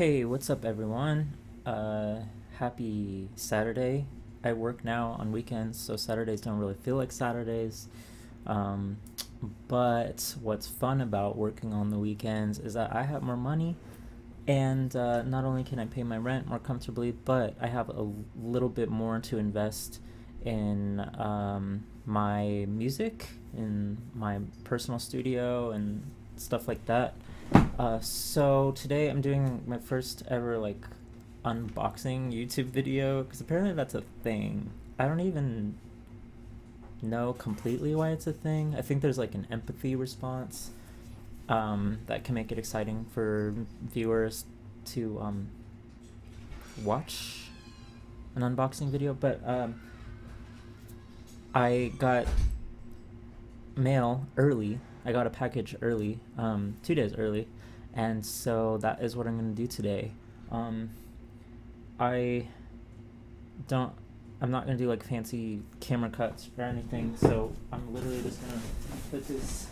Hey, what's up, everyone? Happy Saturday. I work now on weekends, so Saturdays don't really feel like Saturdays. Um, but what's fun about working on the weekends is that I have more money, and not only can I pay my rent more comfortably, but I have a little bit more to invest in my music, in my personal studio, and stuff like that. So today I'm doing my first ever like unboxing YouTube video because apparently that's a thing. I don't even know completely why it's a thing. I think there's like an empathy response that can make it exciting for viewers to watch an unboxing video. But I got mail early. I got a package early, 2 days early, and so that is what I'm gonna do today. Um, I don't. I'm not gonna do like fancy camera cuts or anything, so I'm literally just gonna put this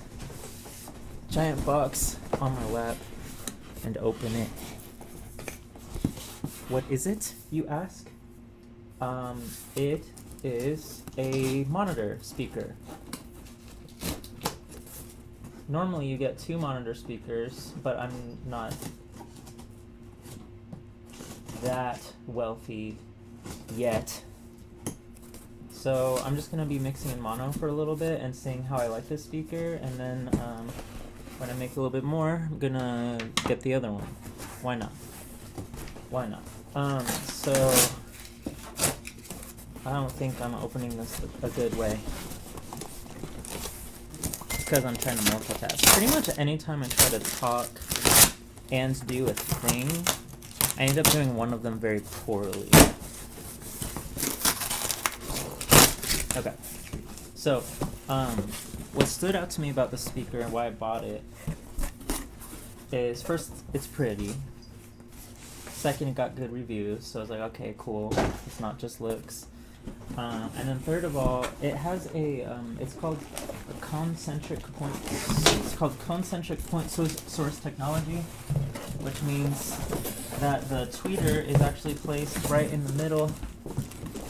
giant box on my lap and open it. What is it, you ask? It is a monitor speaker. Normally you get two monitor speakers, but I'm not that wealthy yet. So I'm just going to be mixing in mono for a little bit and seeing how I like this speaker, and then when I make a little bit more, I'm going to get the other one. Why not? Why not? So I don't think I'm opening this a good way. Because I'm trying to multitask. Pretty much anytime I try to talk and do a thing, I end up doing one of them very poorly. Okay. So, what stood out to me about the speaker and why I bought it is, first, it's pretty. Second, it got good reviews, so I was like, okay, cool. It's not just looks. And then third of all, it has a, it's called concentric point, it's called concentric point source technology, which means that the tweeter is actually placed right in the middle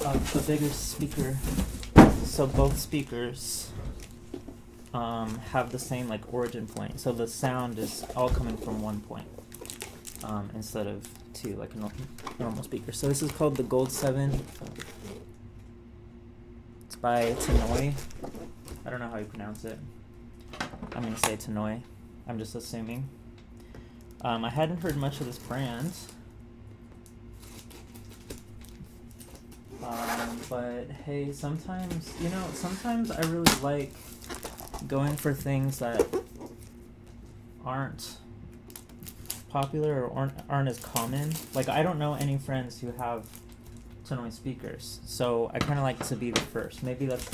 of the bigger speaker. So both speakers have the same like origin point. So the sound is all coming from one point instead of two like a normal speaker. So this is called the Gold 7. By Tannoy. I don't know how you pronounce it. I'm gonna say Tannoy. I'm just assuming. I hadn't heard much of this brand. But hey, sometimes I really like going for things that aren't popular or aren't as common. Like, I don't know any friends who have Tannoy speakers, so I kind of like to be the first. Maybe that's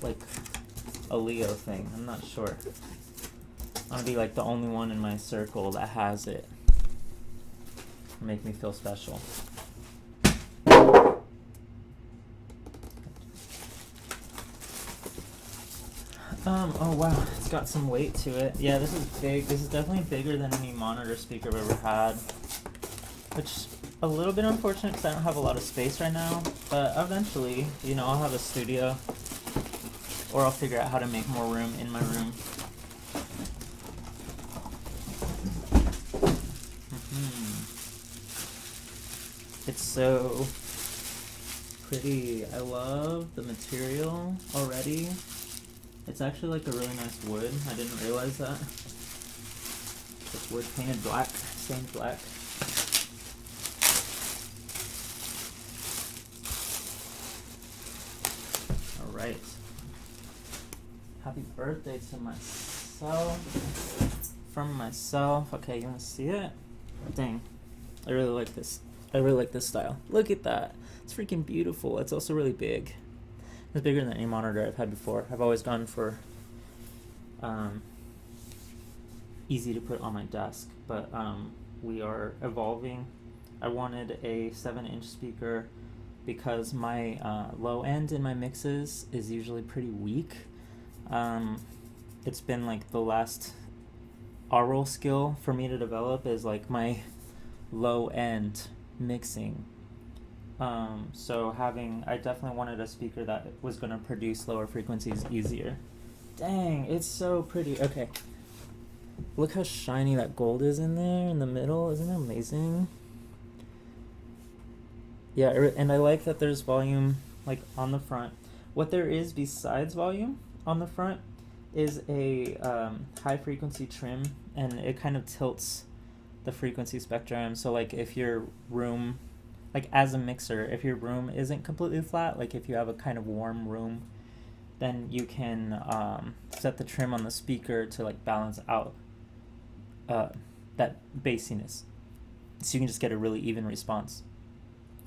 like a Leo thing, I'm not sure. I want to be like the only one in my circle that has it. Make me feel special. Oh wow, it's got some weight to it. Yeah, this is big. This is definitely bigger than any monitor speaker I've ever had, which a little bit unfortunate because I don't have a lot of space right now, but eventually, I'll have a studio, or I'll figure out how to make more room in my room. It's so pretty. I love the material already. It's actually like a really nice wood. I didn't realize that. It's wood painted black, stained black. Alright. Happy birthday to myself. From myself. Okay, you wanna see it? Dang. I really like this. I really like this style. Look at that. It's freaking beautiful. It's also really big. It's bigger than any monitor I've had before. I've always gone for easy to put on my desk, but we are evolving. I wanted a 7-inch speaker because my low end in my mixes is usually pretty weak. It's been like the last oral skill for me to develop is like my low end mixing. So I definitely wanted a speaker that was going to produce lower frequencies easier. Dang, it's so pretty. Okay. Look how shiny that gold is in there in the middle. Isn't that amazing? Yeah, and I like that there's volume like on the front. What there is besides volume on the front is a high frequency trim, and it kind of tilts the frequency spectrum. So like if your room, like as a mixer, if your room isn't completely flat, like if you have a kind of warm room, then you can set the trim on the speaker to like balance out that bassiness. So you can just get a really even response.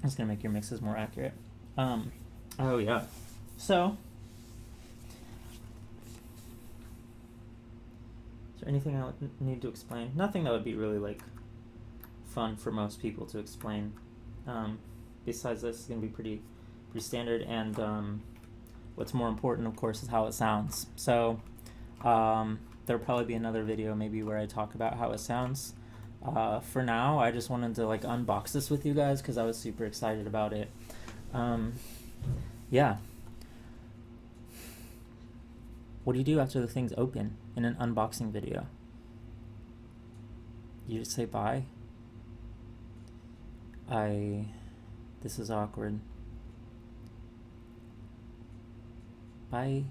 It's going to make your mixes more accurate. Oh yeah. So, is there anything I need to explain? Nothing that would be really like fun for most people to explain. Besides this, it's going to be pretty standard, and what's more important, of course, is how it sounds. So, there'll probably be another video maybe where I talk about how it sounds. For now, I just wanted to like unbox this with you guys because I was super excited about it. Yeah. What do you do after the thing's open in an unboxing video? You just say bye? This is awkward. Bye.